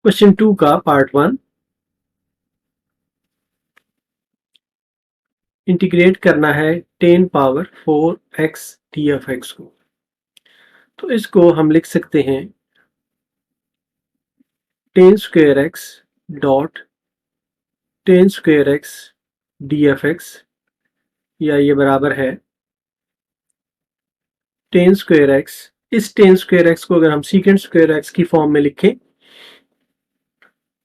Question 2 का part 1, integrate करना है 10 पावर 4x df(x) को। तो इसको हम लिख सकते हैं 10 square x dot 10 square x df(x), या ये बराबर है 10 स्क्वायर x। इस 10 स्क्वायर x को अगर हम सीकेंड स्क्वायर x की फॉर्म में लिखें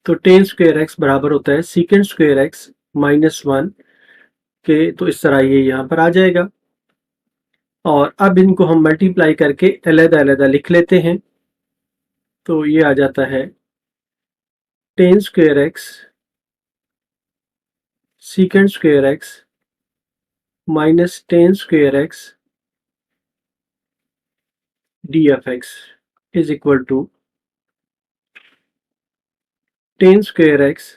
तो 10 स्क्वायर x बराबर होता है सीकेंड स्क्वायर x माइनस 1 के। तो इस तरह ये यहाँ पर आ जाएगा, और अब इनको हम मल्टीप्लाई करके अलग-अलग लिख लेते हैं। तो ये आ जाता है 10 square x second square x minus 10 square x df(x) is equal to 10 square x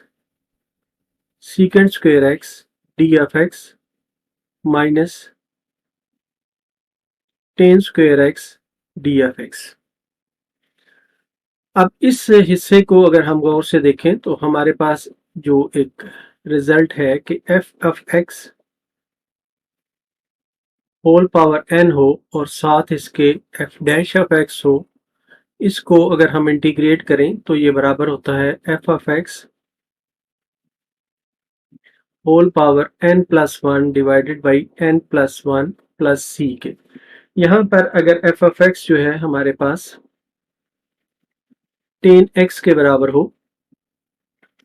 second square x df(x) minus 10 square x df(x). अब इस हिस्से को अगर हम गौर से देखें तो हमारे पास जो एक रिजल्ट है कि f of x whole power n हो और साथ इसके f डैश ऑफ x हो, इसको अगर हम इंटीग्रेट करें तो ये बराबर होता है f of x whole power n plus 1 divided by n plus 1 plus c के। यहाँ पर अगर f ऑफ x जो है हमारे पास 10x के बराबर हो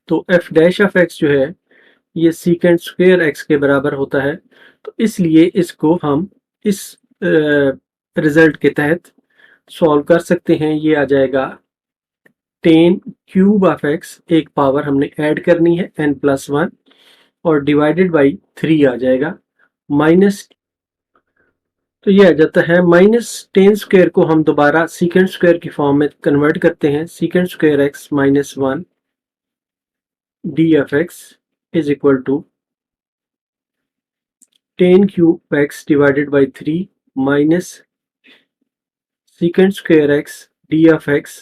तो f डैश ऑफ x जो है ये सीकेंड स्क्वायर x के बराबर होता है। तो इसलिए इसको हम इस रिजल्ट के तहत सॉल्व कर सकते हैं। ये आ जाएगा 10 क्यूब ऑफ x, एक पावर हमने ऐड करनी है n प्लस 1, और डिवाइडेड बाई 3 आ जाएगा माइनस। तो ये आ जाता है माइनस 10 स्क्वायर को हम दोबारा सीकेंड स्क्वायर की फॉर्म में कन्वर्ट करते हैं, secant square x minus 1 df(x) is equal to 10 cube x divided by 3 minus secant square x df(x)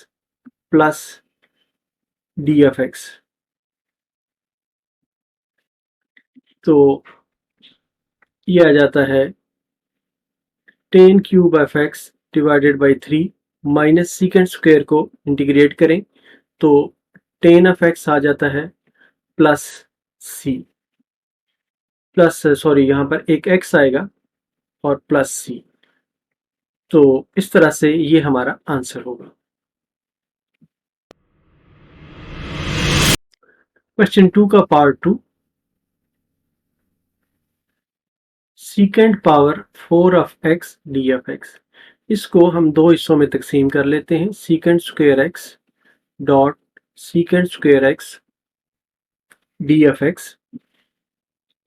plus df(x). तो ये आ जाता है 10 cube of x divided by 3 minus secant square को इंटीग्रेट करें तो 10 ऑफ x आ जाता है प्लस c, प्लस सॉरी यहाँ पर एक x आएगा और प्लस c। तो इस तरह से ये हमारा आंसर होगा। क्वेश्चन 2 का part 2, सीकेंड power 4 of x df(x). इसको हम दो हिस्सों में तकसीम कर लेते हैं, secant square x dot सीकेंड square x df(x),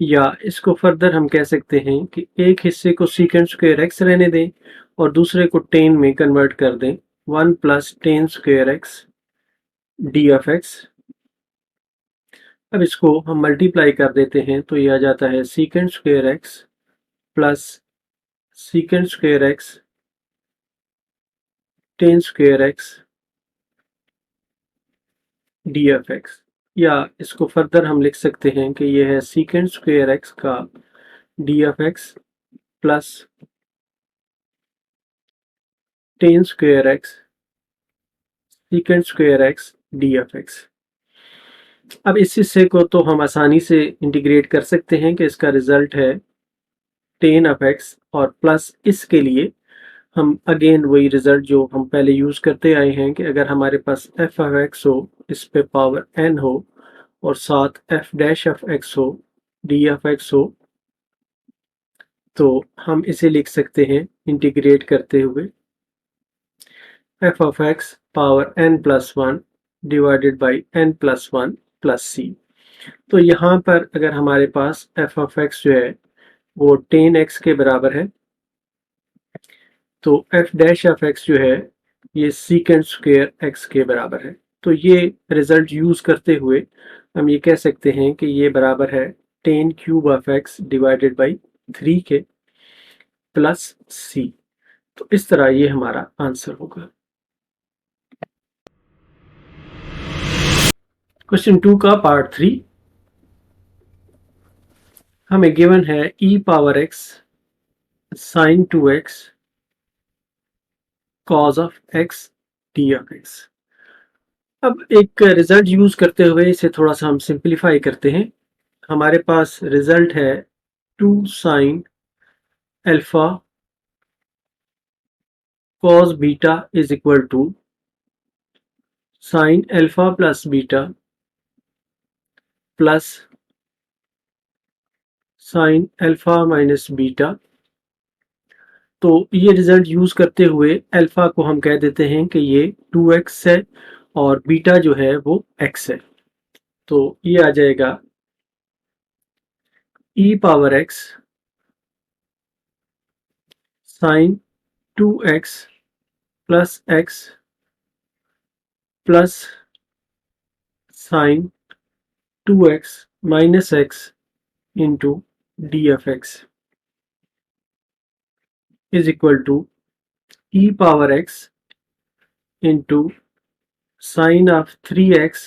या इसको फर्दर हम कह सकते हैं कि एक हिस्से को सीकेंड स्क्वायर x रहने दें और दूसरे को 10 में कन्वर्ट कर दें, 1 प्लस 10 स्क्वायर x df(x). अब इसको हम मल्टीप्लाई कर देते हैं तो ये आ जाता है सीकेंड square x plus सीकेंड square x 10 square x df(x), या इसको फर्दर हम लिख सकते हैं कि यह है सीकेंड स्क्वायर x का df(x) plus 10 square x second square x df(x). अब इस हिस्से को तो हम आसानी से इंटीग्रेट कर सकते हैं कि इसका रिजल्ट है 10 ऑफ x, और प्लस इसके लिए हम अगेन वही रिजल्ट जो हम पहले यूज करते आए हैं कि अगर हमारे पास f ऑफ x हो, इस पे पावर n हो और साथ f डैश ऑफ x हो, df(x) हो, तो हम इसे लिख सकते हैं इंटीग्रेट करते हुए f of x power n plus 1 divided by n plus 1 plus c। तो यहाँ पर अगर हमारे पास f ऑफ x जो है वो 10x के बराबर है, तो f डैश ऑफ x जो है ये सीकेंड स्क्वायर x के बराबर है। तो ये रिजल्ट यूज करते हुए हम ये कह सकते हैं कि ये बराबर है tan cube of x divided by 3 के प्लस c। तो इस तरह ये हमारा आंसर होगा। क्वेश्चन 2 का पार्ट 3 हमें गिवन है e power x sin 2x cos of x d of x। अब एक रिजल्ट यूज करते हुए इसे थोड़ा सा हम सिंप्लीफाई करते हैं। हमारे पास रिजल्ट है 2 sin alpha cos beta is equal to sin alpha plus beta plus sin alpha minus beta. तो ये रिजल्ट यूज करते हुए अल्फा को हम कह देते हैं कि ये 2x है और बीटा जो है वो x है। तो ये आ जाएगा e power x sin 2x plus x plus sin 2x minus x into d f x is equal to e power x into sine of 3x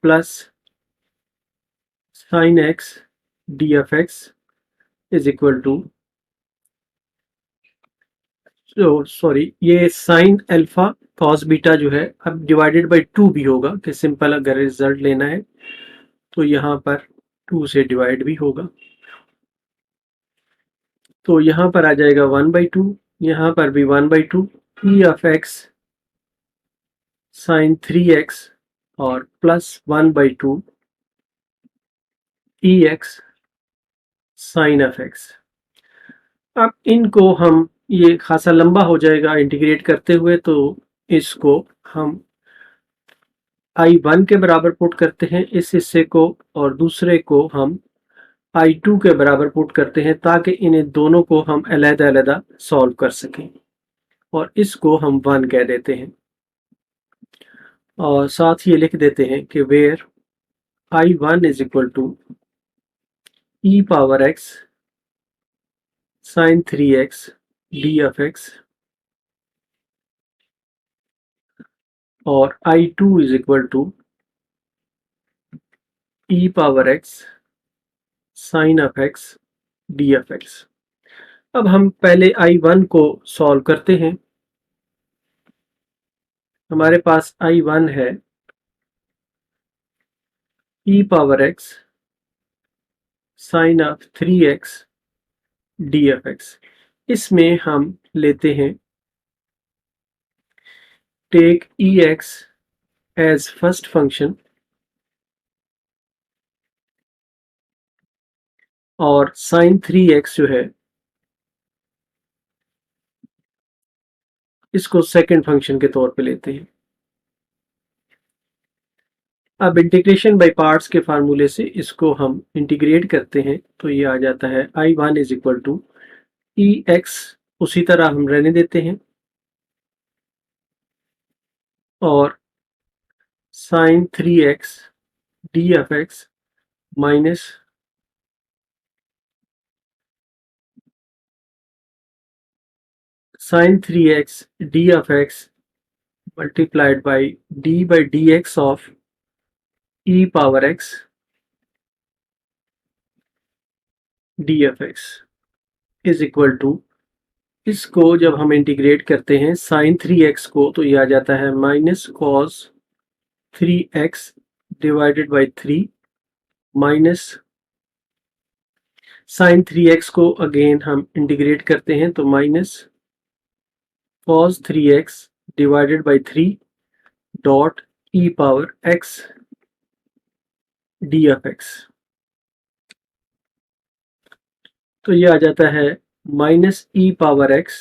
plus sine x d f x is equal to sorry ये sine alpha cos beta जो है अब divided by 2 भी होगा कि simple अगर result लेना है तो यहाँ पर 2 से डिवाइड भी होगा। तो यहाँ पर आ जाएगा 1/2, यहाँ पर भी 1/2 e of x sine 3x और plus 1/2 e x sine of x। अब इनको हम ये खासा लंबा हो जाएगा इंटीग्रेट करते हुए, तो इसको हम i1 के बराबर पुट करते हैं इस हिस्से को और दूसरे को हम i2 के बराबर पुट करते हैं ताकि इन्हें दोनों को हम अलग-अलग सॉल्व कर सकें और इसको हम 1 कह देते हैं और साथ ही लिख देते हैं कि where i1 is equal to e power x sin 3x d of x और i2 is equal to e power x sin of x d of x। अब हम पहले i1 को सॉल्व करते हैं। हमारे पास i1 है e power x sin of 3x d of x। इसमें हम लेते हैं take ex as first function और sin 3x जो है इसको सेकंड फंक्शन के तौर पे लेते हैं। अब इंटीग्रेशन बाय पार्ट्स के फार्मूले से इसको हम इंटीग्रेट करते हैं तो ये आ जाता है i1 is equal to ex उसी तरह हम रहने देते हैं और sin 3x d of x minus sin 3x d of x multiplied by dx of e power x d of x is equal to, इसको जब हम इंटीग्रेट करते हैं sin 3x को तो ये आ जाता है minus cos 3x divided by 3 minus sin 3x को अगेन हम इंटीग्रेट करते हैं तो minus cos 3x divided by 3 dot e power x d of x। तो ये आ जाता है minus e power x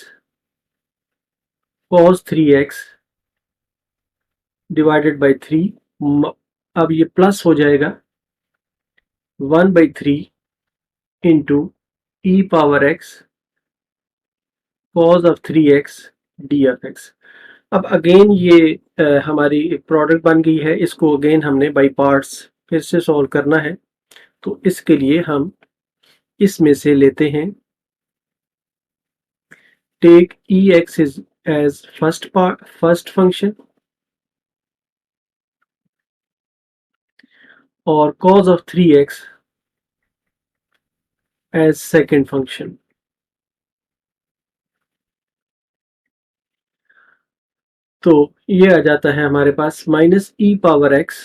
cos 3x divided by 3। अब ये प्लस हो जाएगा 1/3 into e power x cos of 3x d of x। अब अगेन ये हमारी एक प्रोडक्ट बन गई है, इसको अगेन हमने बाई पार्ट्स फिर से सॉल्व करना है, तो इसके लिए हम इसमें से लेते हैं, take ex is as first function और cos of 3x as second function. तो ये आ जाता है हमारे पास minus e power x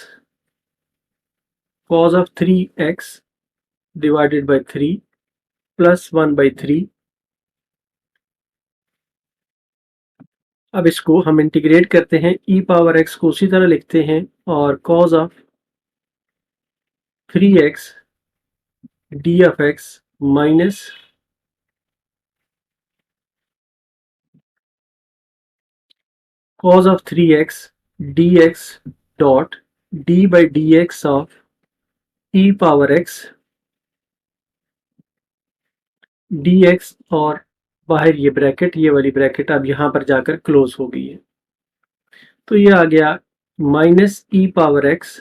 cos of 3x divided by 3 plus 1/3। अब इसको हम इंटीग्रेट करते हैं, ई पावर एक्स को उसी तरह लिखते हैं और cos of 3x d of x minus cos of 3x dx dot d by dx of e power x dx और बाहर ये ब्रैकेट, ये वाली ब्रैकेट अब यहाँ पर जाकर क्लोज हो गई है। तो ये आ गया minus e power x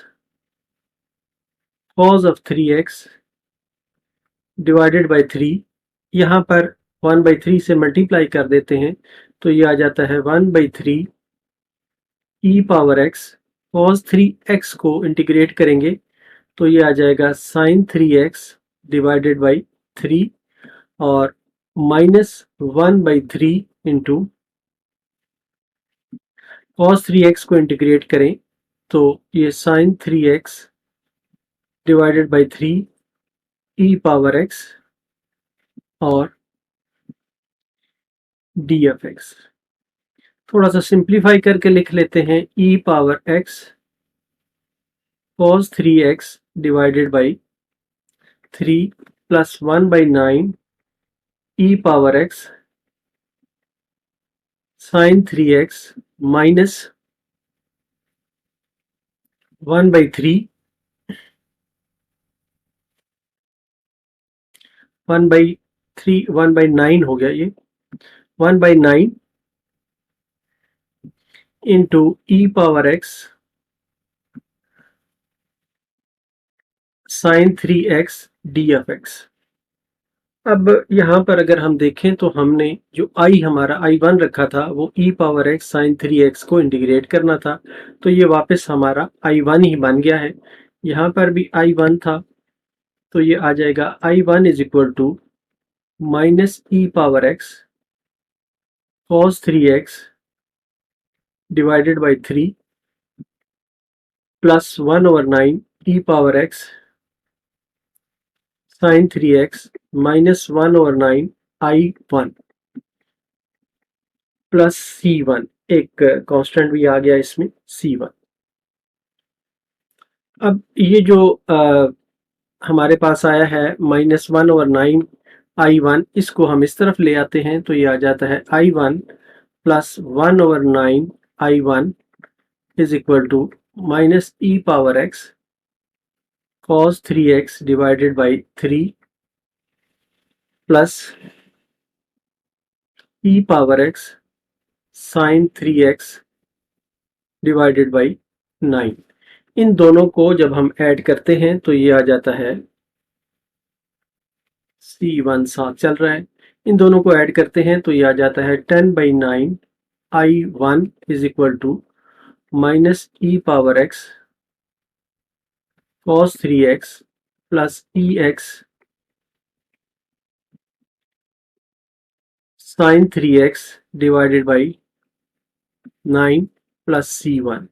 cos of 3x divided by 3। यहाँ पर 1/3 से मल्टीप्लाई कर देते हैं, तो ये आ जाता है 1/3 ई पावर एक्स। cos 3x को इंटीग्रेट करेंगे तो ये आ जाएगा sin 3x डिवाइडेड बाई 3 और माइनस 1/3 इंटू cos 3x को इंटीग्रेट करें तो ये sin 3x divided by 3 e power x और डी एफ एक्स। थोड़ा सा सिंप्लीफाई करके लिख लेते हैं, e power x cos 3x divided by 3 plus 1/9 e power x sin 3x minus 1/3 1/9 हो गया, ये 1/9 into e power x sin 3x d f x. अब यहाँ पर अगर हम देखें तो हमने जो i हमारा i1 रखा था वो e power x sin 3x को इंटीग्रेट करना था, तो ये वापस हमारा i1 ही बन गया है। यहाँ पर भी i1 था, तो ये आ जाएगा i1 is equal to minus e power x cos 3x divided by 3 plus 1/9 e power x sin 3x minus 1/9 i1 plus c1, एक कांस्टेंट भी आ गया इसमें c1। अब ये जो हमारे पास आया है माइनस 1/9 i1, इसको हम इस तरफ ले आते हैं तो ये आ जाता है i1 plus 1/9 i1 is equal to minus e power x cos 3x divided by 3 plus e power x sin 3x divided by 9। इन दोनों को जब हम ऐड करते हैं तो ये आ जाता है c1 साथ चल रहा है, इन दोनों को ऐड करते हैं तो ये आ जाता है 10/9 i1 is equal to minus e power x cos 3x plus ex sin 3x divided by 9 plus c1।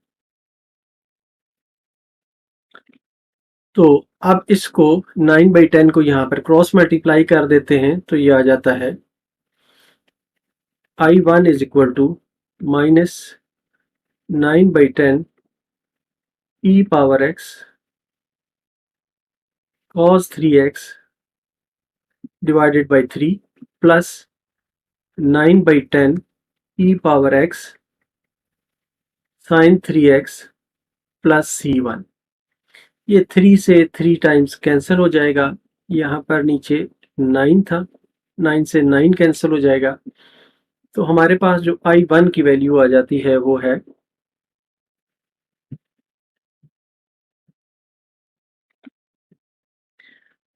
तो अब इसको 9/10 को यहाँ पर क्रॉस मल्टीप्लाई कर देते हैं तो ये आ जाता है i1 is equal to minus 9/10 e power x cos 3x divided by 3 plus 9/10 e power x sin 3x plus c1। ये 3 से 3 टाइम्स कैंसिल हो जाएगा, यहाँ पर नीचे 9 था, 9 से 9 कैंसिल हो जाएगा, तो हमारे पास जो i1 की वैल्यू आ जाती है वो है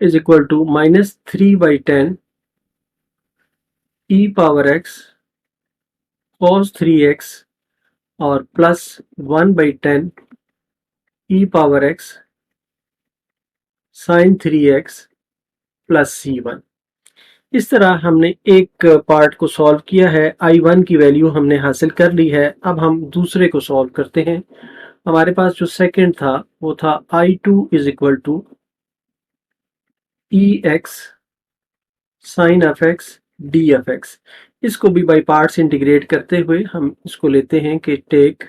is equal to -3/10 e power x cos 3x और plus 1/10 e power x sin 3x plus C1। इस तरह हमने एक पार्ट को सॉल्व किया है। I1 की वैल्यू हमने हासिल कर ली है। अब हम दूसरे को सॉल्व करते हैं। हमारे पास जो सेकंड था वो था I2 is equal to e x sine f x d f x. इसको भी बाई पार्ट्स इंटीग्रेट करते हुए हम इसको लेते हैं कि take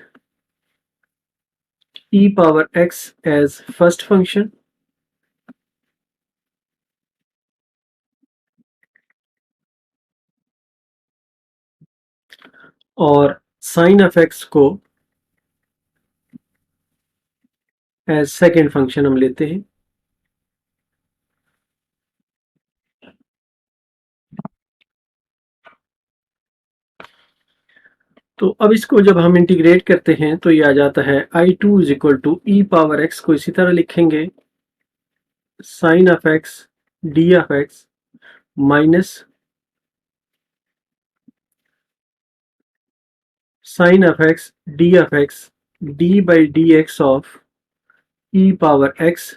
e power x as first function और साइन एफ एक्स को एज सेकेंड फंक्शन हम लेते हैं। तो अब इसको जब हम इंटीग्रेट करते हैं तो ये आ जाता है I2 is equal to e power x को इसी तरह लिखेंगे sine f x d f x minus sine f x d by d x of e power x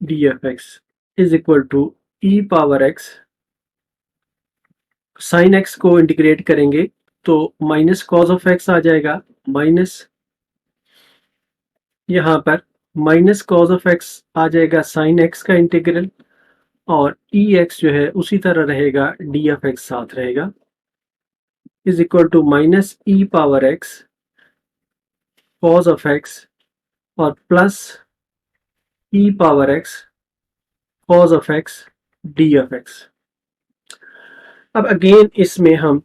d f x is equal to e power x. Sine x को integrate करेंगे तो minus cos of x आ जाएगा, minus यहाँ पर minus cos of x आ जाएगा sine x का इंटीग्रल और ई एक्स जो है उसी तरह रहेगा, डी एफ एक्स साथ रहेगा is equal to minus e power x cos of x और plus e power x cos of x d f x. अब अगेन इसमें हम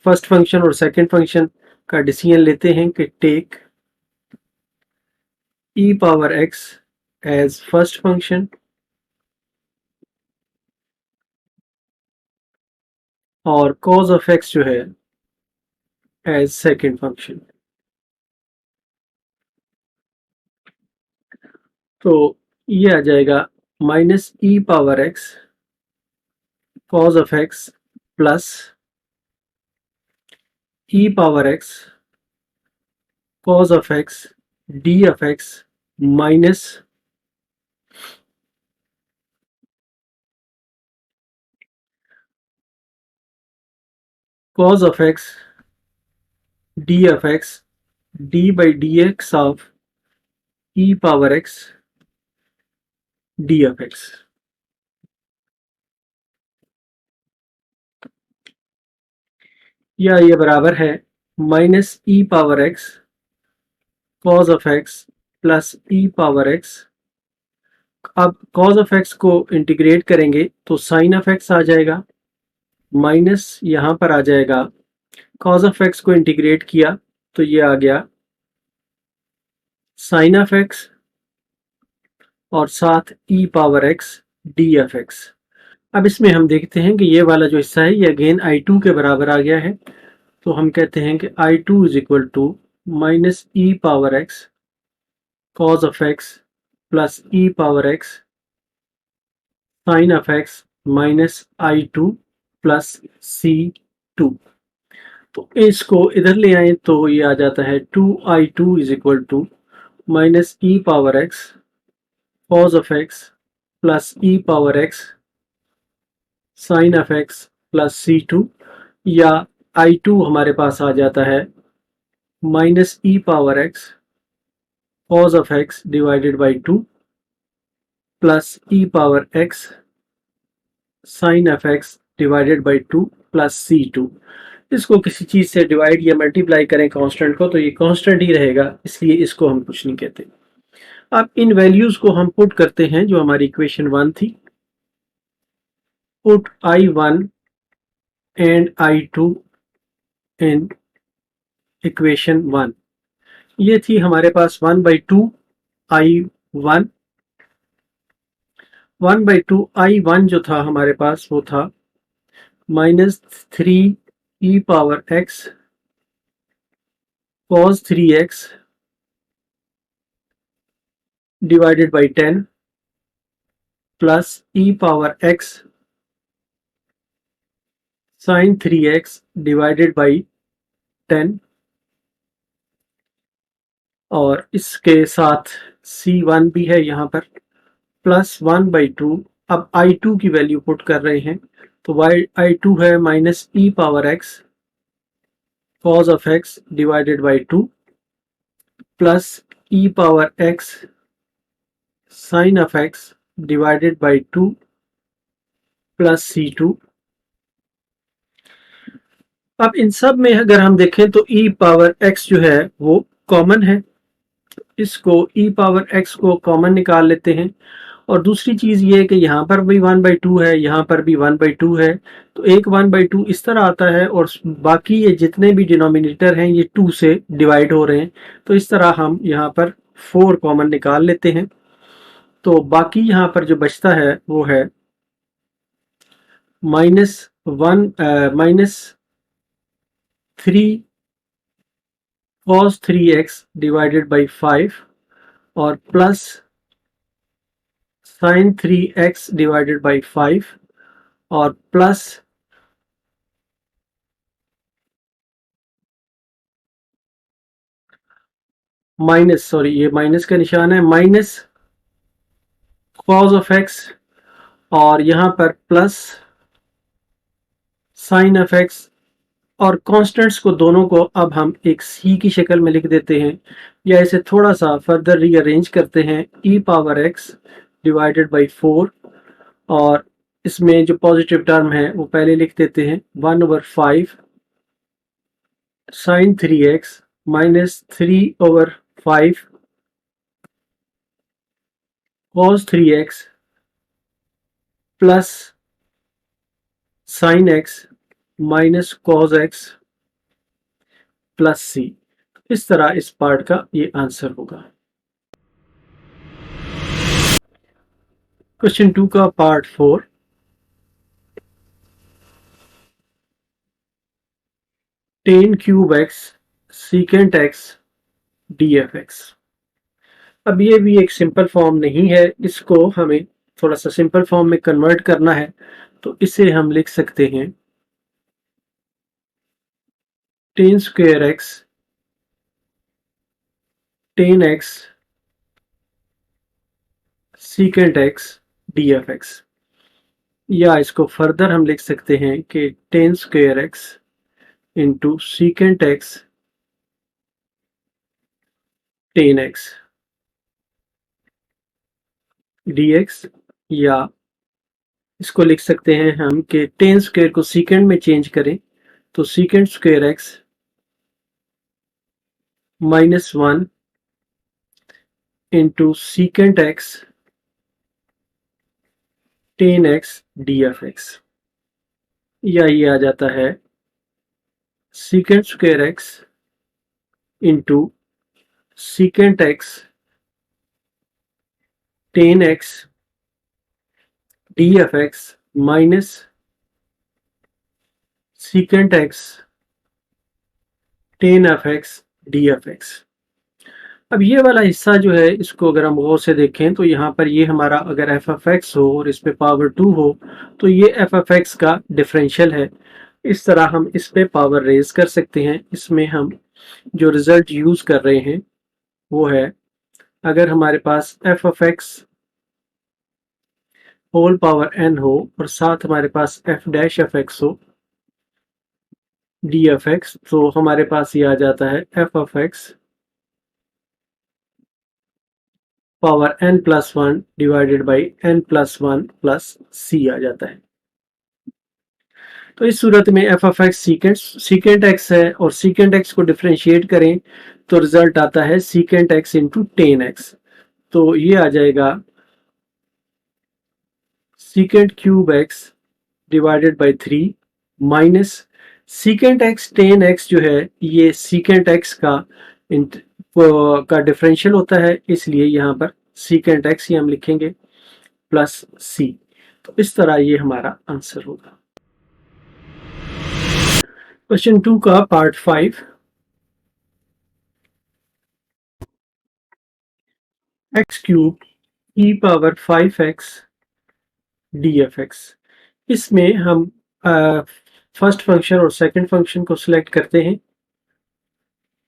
फर्स्ट फंक्शन और सेकंड फंक्शन का डिसीजन लेते हैं कि take e power x as first function और कॉज ऑफ एक्स जो है एज सेकंड फंक्शन। तो ये आ जाएगा minus e power x cos of x plus e power x cos of x d of x minus cos of x d of x d by dx of e power x d of x। या ये बराबर है minus e power x cos of x plus e power x. अब cause of x को integrate करेंगे तो sign of x आ जाएगा, माइनस यहाँ पर आ जाएगा कॉज ऑफ एक्स को इंटीग्रेट किया तो ये आ गया साइन ऑफ एक्स और साथ e power x d f x. अब इसमें हम देखते हैं कि ये वाला जो हिस्सा है ये अगेन I2 के बराबर आ गया है। तो हम कहते हैं कि I2 is equal to minus e power x cos of x plus e power x sine of x minus I2 plus C2। तो इसको इधर ले आए तो ये आ जाता है 2I2 is equal to minus e power x cos of x plus e power x sine of x plus C2। या I2 हमारे पास आ जाता है minus e power x cos of x divided by 2 plus e power x sine of x divided by 2 plus C2। इसको किसी चीज से डिवाइड या मल्टीप्लाई करें कांस्टेंट को तो ये कांस्टेंट ही रहेगा, इसलिए इसको हम कुछ नहीं कहते। अब इन वैल्यूज को हम पुट करते हैं जो हमारी इक्वेशन 1 थी। Put I1 and I2 in equation 1। ये थी हमारे पास 1/2 I1 1/2 I1 जो था हमारे पास वो था -3 e power x cos 3x divided by 10 plus e power x sine 3x divided by 10 और इसके साथ C1 भी है यहाँ पर प्लस 1/2। अब I2 की वैल्यू पुट कर रहे हैं तो I2 है minus e power x cos of x divided by 2 plus e power x sine of x divided by 2 plus C2। अब इन सब में अगर हम देखें तो ई पावर एक्स जो है वो कॉमन है, इसको ई पावर एक्स को कॉमन निकाल लेते हैं। और दूसरी चीज ये है कि यहाँ पर भी 1/2 है, यहाँ पर भी 1/2 है, तो एक 1/2 इस तरह आता है और बाकी ये जितने भी डिनोमिनेटर हैं ये 2 से डिवाइड हो रहे हैं, तो इस तरह हम यहाँ पर 4 कॉमन निकाल लेते हैं। तो बाकी यहाँ पर जो बचता है वो है -3 cos 3x डिवाइडेड बाई 5 और plus sign 3x divided by 5 और प्लस ये माइनस का निशान है, माइनस कॉज ऑफ एक्स और यहाँ पर प्लस साइन ऑफ एक्स और कांस्टेंट्स को दोनों को अब हम एक सी की शक्ल में लिख देते हैं या इसे थोड़ा सा फर्दर रीअरेंज करते हैं e power x divided by 4 और इसमें जो पॉजिटिव टर्म है वो पहले लिख देते हैं 1/5 sine 3x minus 3/5 cos 3x plus sine x minus cos x plus c. इस तरह इस पार्ट का ये आंसर होगा। क्वेश्चन 2 का part 4, ten cube x secant x d f x. अब ये भी एक सिंपल फॉर्म नहीं है, इसको हमें थोड़ा सा सिंपल फॉर्म में कन्वर्ट करना है, तो इसे हम लिख सकते हैं ten square x ten x secant x d f x, या इसको फर्दर हम लिख सकते हैं कि ten square x into secant x ten x d x, या इसको लिख सकते हैं हम कि टेन स्क्वायर को सीकेंड में चेंज करें तो secant square x -1 into secant x ten x d f x, या ये आ जाता है secant square x into secant x ten x d f x minus secant x ten F x d f x. अब ये वाला हिस्सा जो है इसको अगर हम गौर से देखें तो यहाँ पर ये हमारा अगर एफ एफ एक्स हो और इस पे पावर 2 हो तो ये एफ एफ एक्स का डिफरेंशियल है। इस तरह हम इस पे पावर रेज कर सकते हैं। इसमें हम जो रिजल्ट यूज कर रहे हैं वो है, अगर हमारे पास f f x whole power n हो और साथ हमारे पास एफ डैश एफ एक्स हो डी एफ एक्स, तो हमारे पास ये आ जाता है f f x power n+1 divided by n+1 plus c आ जाता है। तो इस सूरत में f f x secant x है और सीकेंट एक्स को डिफरेंशिएट करें तो रिजल्ट आता है secant x into ten x, तो ये आ जाएगा secant cube x divided by 3 minus secant x ten x जो है ये सीकेंट एक्स का डिफरेंशियल होता है, इसलिए यहाँ पर सीकेंट एक्स ही हम लिखेंगे प्लस सी। तो इस तरह ये हमारा आंसर होगा। क्वेश्चन 2 का part 5, x cube e power 5x d f x. इसमें हम फर्स्ट फंक्शन और सेकंड फंक्शन को सिलेक्ट करते हैं।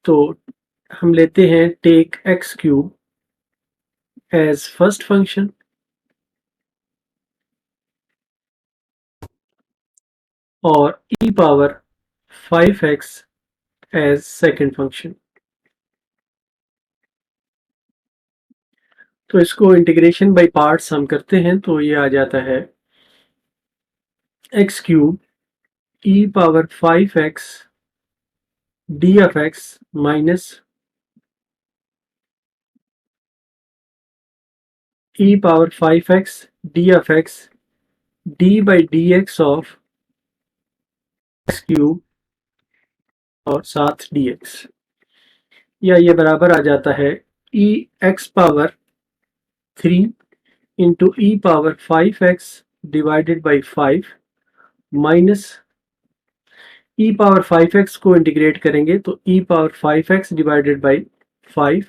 तो हम लेते हैं take x cube as first function और e power 5x as second function. तो इसको इंटीग्रेशन बाय पार्ट्स हम करते हैं, तो ये आ जाता है x cube e power 5x d f x minus e power 5x d f x d by d x of x cube और साथ डी एक्स, या ये बराबर आ जाता है e x power 3 into e power 5x divided by 5 minus e power 5x को integrate करेंगे तो e power 5x divided by 5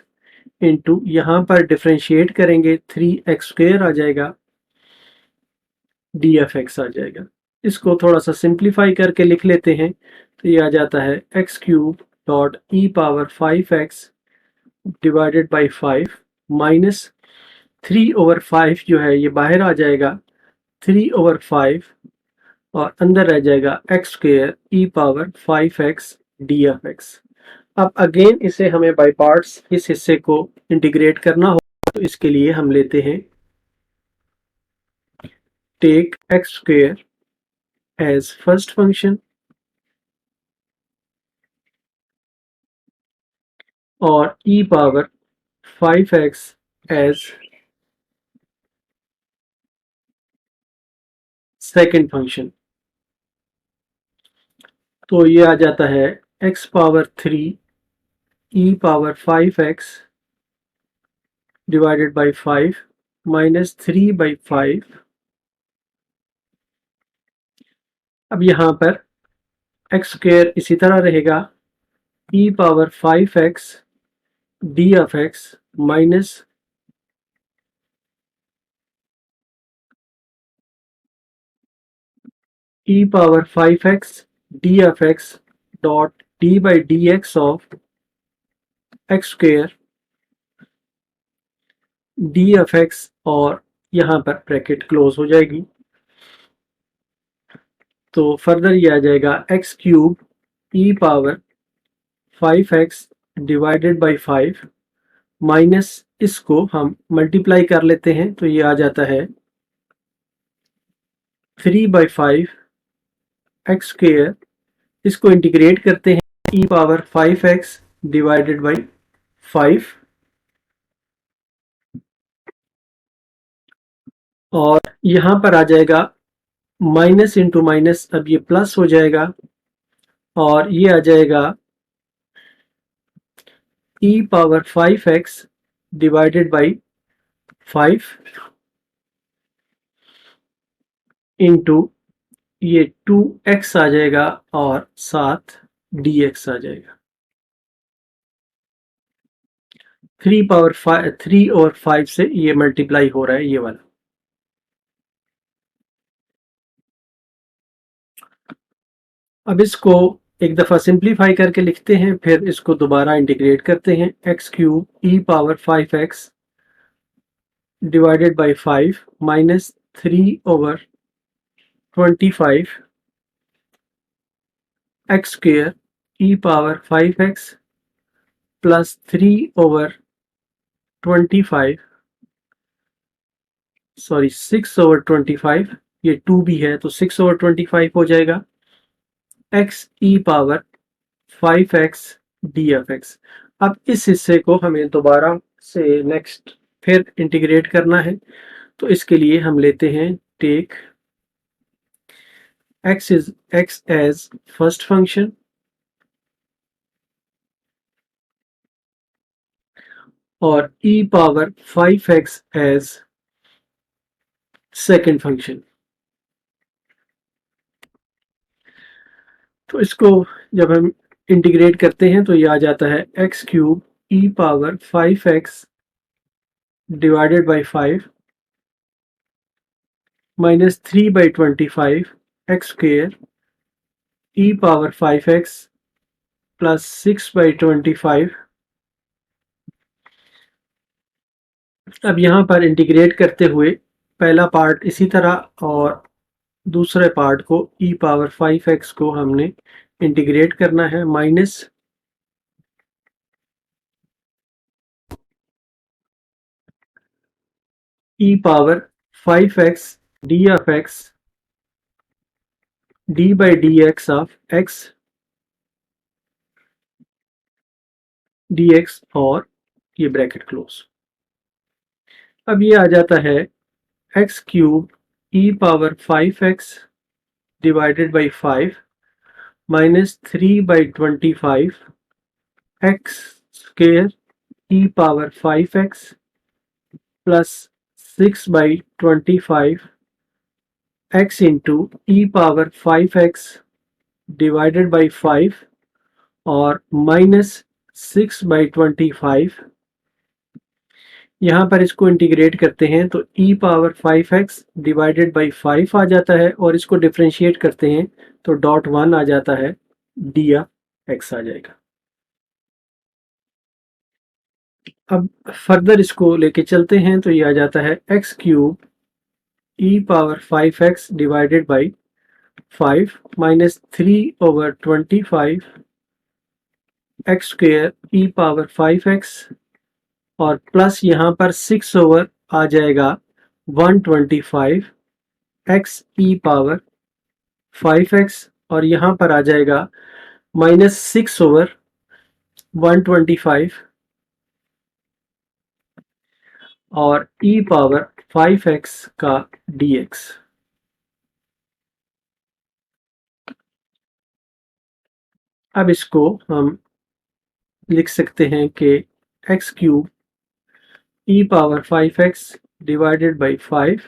into यहाँ पर डिफ्रेंशिएट करेंगे 3x स्क्वेयर आ जाएगा, डी एफ एक्स आ जाएगा। इसको थोड़ा सा सिंप्लीफाई करके लिख लेते हैं, तो ये आ जाता है x cube dot E power 5x divided by 5 minus 3/5 जो है ये बाहर आ जाएगा, 3/5 और अंदर रह जाएगा एक्स स्क्वेयर ई power 5x d f x. अब अगेन इसे हमें बाय पार्ट्स इस हिस्से को इंटीग्रेट करना होगा, तो इसके लिए हम लेते हैं take x square as first function और e power 5x as second function. तो ये आ जाता है x power 3 e power 5x divided by 5 minus 3/5। अब यहाँ पर एक्स स्क्वेयर इसी तरह रहेगा, e power 5x d f x minus e power 5x d f x dot d by d x of x square d f x, और यहाँ पर bracket close हो जाएगी। तो फर्दर ये आ जाएगा x cube e power 5x divided by 5 minus इसको हम मल्टीप्लाई कर लेते हैं, तो ये आ जाता है 3/5 एक्स स्क्वेयर। इसको इंटीग्रेट करते हैं e power 5x divided by 5 और यहाँ पर आ जाएगा माइनस इंटू माइनस, अब ये प्लस हो जाएगा और ये आ जाएगा e power 5x divided by 5 into ये 2x आ जाएगा और साथ dx आ जाएगा। 3 और 5 से ये मल्टीप्लाई हो रहा है ये वाला। अब इसको एक दफ़ा सिंप्लीफाई करके लिखते हैं, फिर इसको दोबारा इंटीग्रेट करते हैं। X cube e power 5x divided by 5 minus 3/25 x square E power 5x plus 3/25, sorry 6/25, ये 2 भी है तो 6/25 हो जाएगा, x e power 5x d f x. अब इस हिस्से को हमें दोबारा से नेक्स्ट फिर इंटीग्रेट करना है, तो इसके लिए हम लेते हैं take x as first function और e power 5x as second function. तो इसको जब हम इंटीग्रेट करते हैं तो ये आ जाता है x cube e power 5x divided by 5 minus 3 by 25 x square e power 5x plus 6 by 25। अब यहाँ पर इंटीग्रेट करते हुए पहला पार्ट इसी तरह और दूसरे पार्ट को e पावर 5x को हमने इंटीग्रेट करना है minus e power 5x d of x d by dx of x dx और ये ब्रैकेट क्लोज। अब ये आ जाता है x cube e power 5x divided by 5 minus 3 by 25 x square e power 5x plus 6 by 25 x into e power 5x divided by 5 और minus 6 by 25। यहाँ पर इसको इंटीग्रेट करते हैं तो e power 5x divided by 5 आ जाता है और इसको डिफरेंशिएट करते हैं तो डॉट 1 आ जाता है, डी x आ जाएगा। अब फर्दर इसको लेके चलते हैं तो ये आ जाता है x cube e power 5x divided by 5 minus 3/25 x square e power 5x और प्लस यहाँ पर 6 ओवर आ जाएगा 125 x e पावर 5x और यहाँ पर आ जाएगा माइनस 6 ओवर 125 और e पावर 5x का dx। अब इसको हम लिख सकते हैं कि x cube e power 5x divided by 5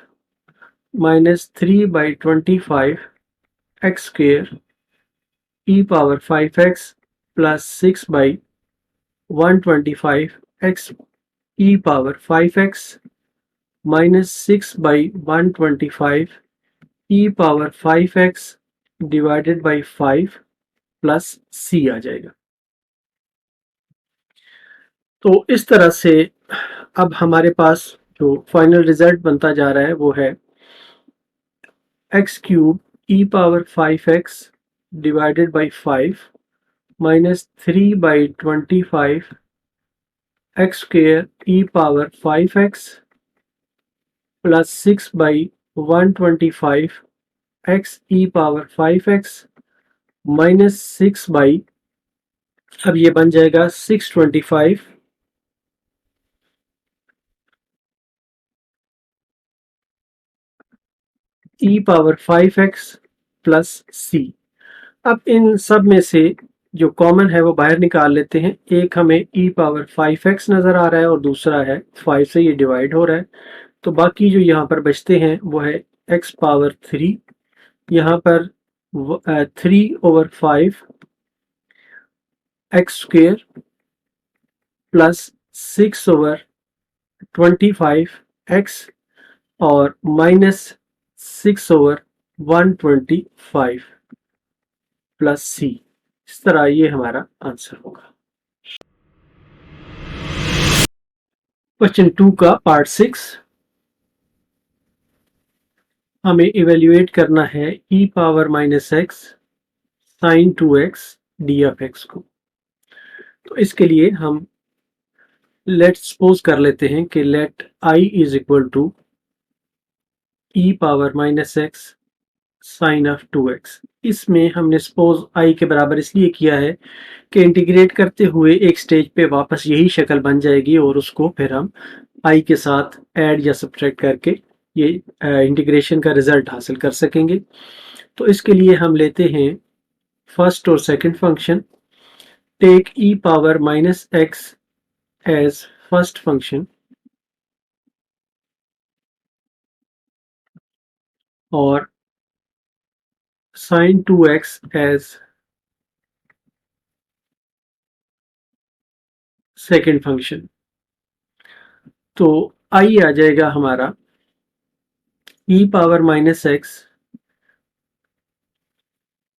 minus 3 by 25 x square e power 5x plus 6 by 125 x e power 5x minus 6 by 125 e power 5x divided by 5 plus c आ जाएगा। तो इस तरह से अब हमारे पास जो फाइनल रिजल्ट बनता जा रहा है वो है x cube e power 5x divided by 5 minus 3 by 25 x square e power 5x plus 6 by 125 x e power 5x minus 6 by, अब ये बन जाएगा 625 e power 5x plus c। अब इन सब में से जो कॉमन है वो बाहर निकाल लेते हैं। एक हमें e पावर 5x नज़र आ रहा है और दूसरा है 5 से ये डिवाइड हो रहा है, तो बाकी जो यहाँ पर बचते हैं वो है x पावर 3, यहाँ पर 3/5 x स्क्वेयर प्लस 6/25 x और माइनस 6/125 प्लस c। इस तरह ये हमारा आंसर होगा। क्वेश्चन 2 का पार्ट 6 हमें इवेल्युएट करना है e power minus x sine 2x d of x को। तो इसके लिए हम लेट सपोज कर लेते हैं कि let i is equal to e power minus x sine of 2x। इसमें हमने सपोज i के बराबर इसलिए किया है कि इंटीग्रेट करते हुए एक स्टेज पे वापस यही शक्ल बन जाएगी और उसको फिर हम i के साथ ऐड या सब्ट्रैक्ट करके ये इंटीग्रेशन का रिजल्ट हासिल कर सकेंगे। तो इसके लिए हम लेते हैं फर्स्ट और second function, take e power minus x as first function और sin 2x as second function. तो आई आ जाएगा हमारा e power minus x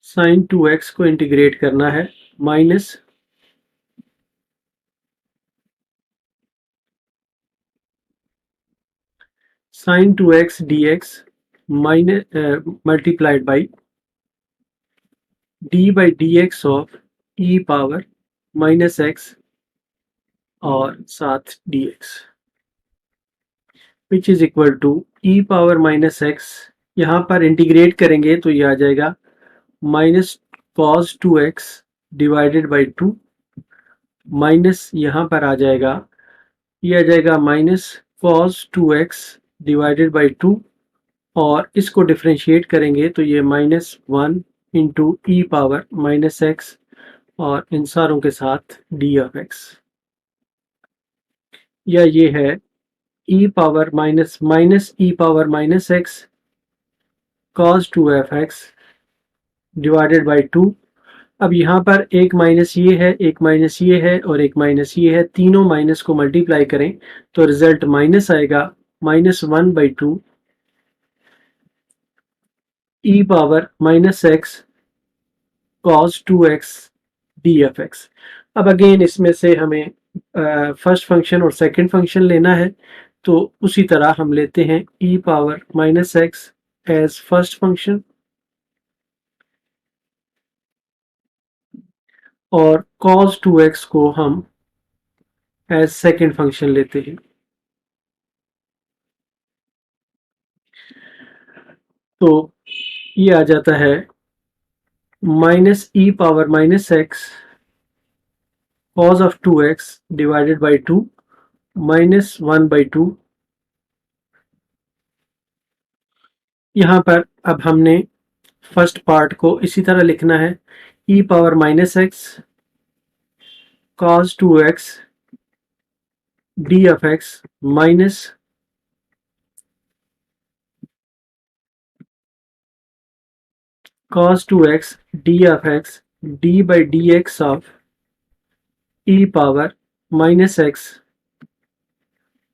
sine 2x को इंटीग्रेट करना है minus sine 2x dx minus multiplied by d by d x of e power minus x और साथ d x which is equal to e power minus x. यहाँ पर integrate करेंगे तो ये आ जाएगा minus cos 2x divided by 2 minus यहाँ पर आ जाएगा, ये आ जाएगा minus cos 2x divided by 2 और इसको डिफ्रेंशिएट करेंगे तो ये minus 1 into e power minus x और इन सारों के साथ डी ऑफ एक्स, या ये है e power minus minus e power minus x cos 2f(x) divided by 2। अब यहाँ पर एक माइनस ये है, एक माइनस ये है और एक माइनस ये है, तीनों माइनस को मल्टीप्लाई करें तो रिजल्ट माइनस आएगा minus 1/2 e power minus x cos 2x d f x. अब अगेन इसमें से हमें फर्स्ट फंक्शन और सेकंड फंक्शन लेना है, तो उसी तरह हम लेते हैं e power minus x as first function और cos 2x को हम एज सेकंड फंक्शन लेते हैं। तो ये आ जाता है minus e power minus x cos of 2x divided by 2 minus 1/2। यहाँ पर अब हमने फर्स्ट पार्ट को इसी तरह लिखना है, e power minus x cos 2x d of x minus cos 2x d of x d by dx of e power minus x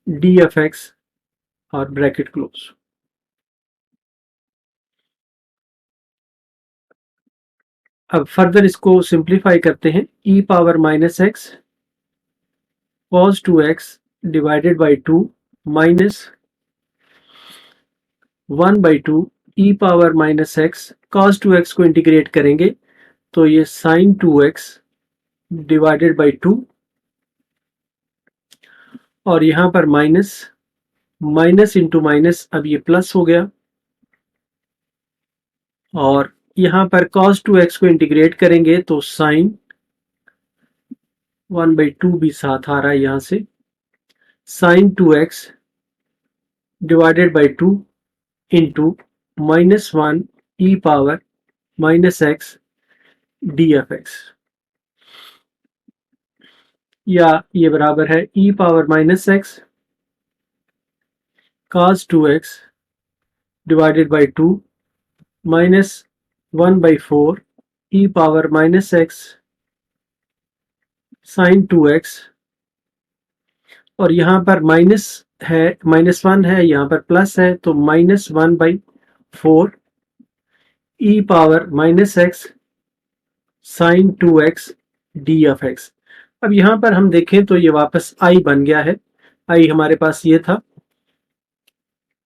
d of x और ब्रैकेट क्लोज। अब फर्दर इसको simplify करते हैं, e power minus x cos 2x divided by 2 minus 1/2 e power minus x cos 2x को integrate करेंगे तो ये sin 2x divided by 2 और यहाँ पर माइनस माइनस इंटू माइनस अब ये प्लस हो गया और यहाँ पर cos 2x को इंटीग्रेट करेंगे तो sin 1/2 भी साथ आ रहा है, यहाँ से sin 2x divided by 2 into minus 1 e power minus x d f x, या ये बराबर है e power minus x cos 2x divided by 2 minus 1/4 e power minus x sine 2x और यहाँ पर माइनस है, माइनस 1 है, यहाँ पर प्लस है तो minus 1/4 e power minus x sine 2x d of x. अब यहाँ पर हम देखें तो ये वापस आई बन गया है, आई हमारे पास ये था,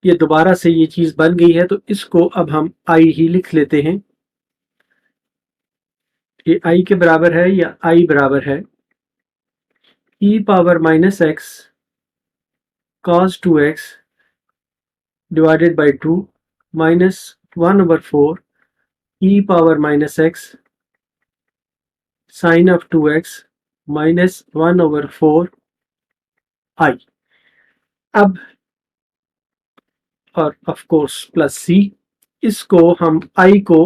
ये दोबारा से ये चीज बन गई है तो इसको अब हम आई ही लिख लेते हैं। ये आई के बराबर है या आई बराबर है e power minus x cos 2x divided by 2 minus 1/4 e power minus x sine of 2x minus 1/4 I. अब और ऑफ कोर्स प्लस सी, इसको हम आई को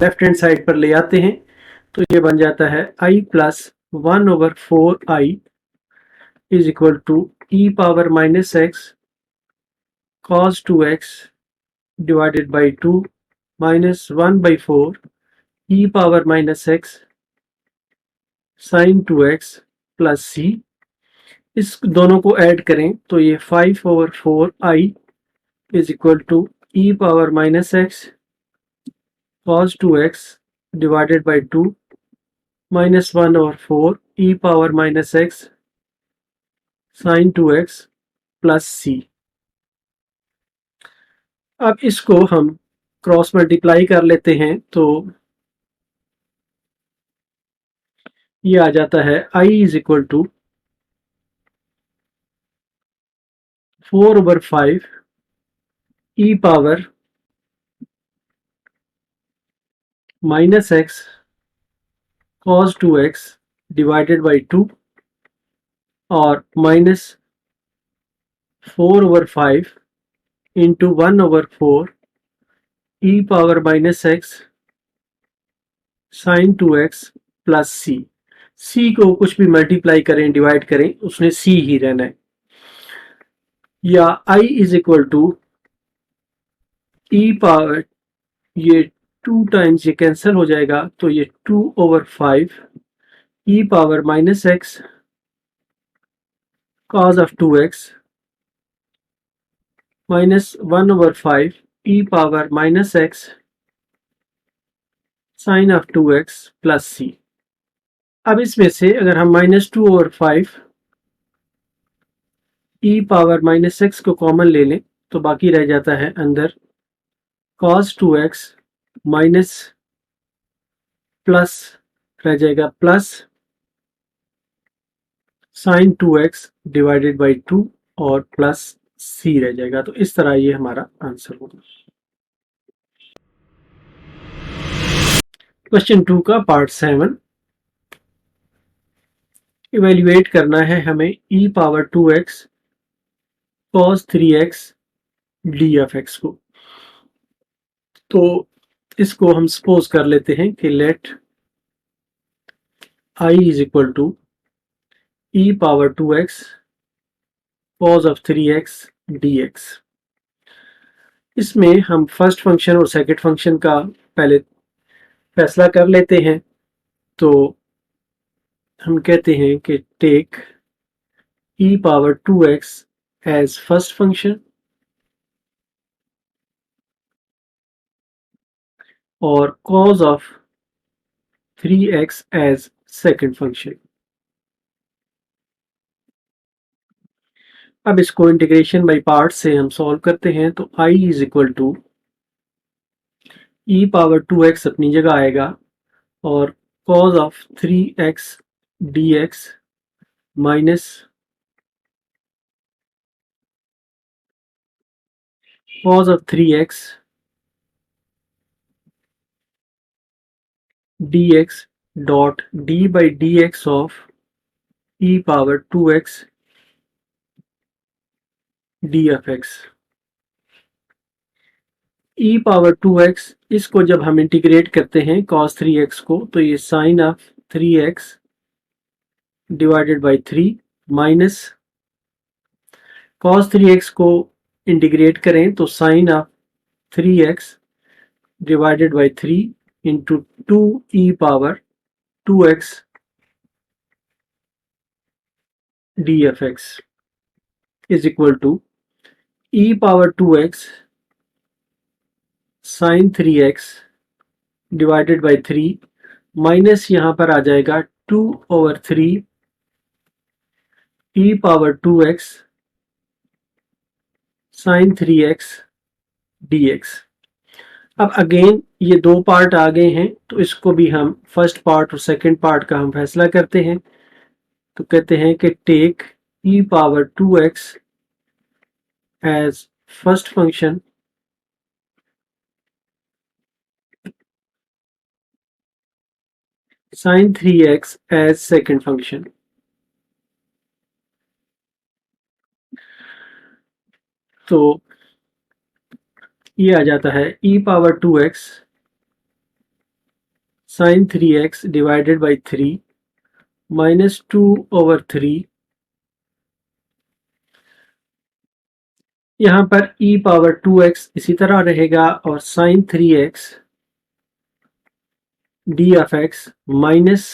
लेफ्ट हैंड साइड पर ले आते हैं तो ये बन जाता है I plus 1/4 I is equal to e power minus x cos 2x divided by 2 minus 1/4 e power minus x sine 2x plus c. इस दोनों को ऐड करें तो ये 5/4 is equal to e power minus x cos 2x divided by 2 -1/4 e power minus x sin 2x plus c. अब इसको हम cross multiply कर लेते हैं तो ये आ जाता है I is equal to 4/5 e power minus x cos 2x divided by 2 और -4/5 into 1/4 e power minus x sin 2x plus c को कुछ भी मल्टीप्लाई करें डिवाइड करें उसने सी ही रहना है, या I is equal to e power, ये 2 टाइम्स ये कैंसिल हो जाएगा तो ये 2/5 e power minus x cos of 2x minus 1/5 e power minus x sin of 2x plus c. अब इसमें से अगर हम -2/5 ई पावर माइनस एक्स को कॉमन ले लें तो बाकी रह जाता है अंदर cos 2x माइनस प्लस रह जाएगा plus sin 2x divided by 2 और प्लस सी रह जाएगा। तो इस तरह ये हमारा आंसर होगा। क्वेश्चन 2 का पार्ट 7 इवेल्युएट करना है हमें e power 2x cos 3x d of x को। तो इसको हम सपोज कर लेते हैं कि let I is equal to e power 2x cos of 3x dx। इसमें हम फर्स्ट फंक्शन और सेकंड फंक्शन का पहले फैसला कर लेते हैं। तो हम कहते हैं कि take e power 2x as first function और cos of 3x as second function. अब इसको इंटीग्रेशन बाय पार्ट से हम सॉल्व करते हैं तो I is equal to e power 2x अपनी जगह आएगा और cos of 3x dx minus cos of 3x dx dot d by dx of e power 2x d of x। e power 2x इसको जब हम इंटीग्रेट करते हैं cos 3x को तो ये sin of 3x divided by 3 minus cos 3x को integrate करें तो sin of 3x divided by 3 into 2 e power 2x d of x is equal to e power 2x sin 3x divided by 3 minus यहाँ पर आ जाएगा 2/3 e power 2x sin 3x dx। अब again ये दो part आ गए हैं तो इसको भी हम फर्स्ट पार्ट और सेकंड पार्ट का हम फैसला करते हैं। तो कहते हैं कि take e power 2x as first function sin 3x as second function. तो ये आ जाता है e power 2x sin 3x divided by 3 minus 2/3 यहाँ पर e पावर 2x इसी तरह रहेगा और sin 3x d of x minus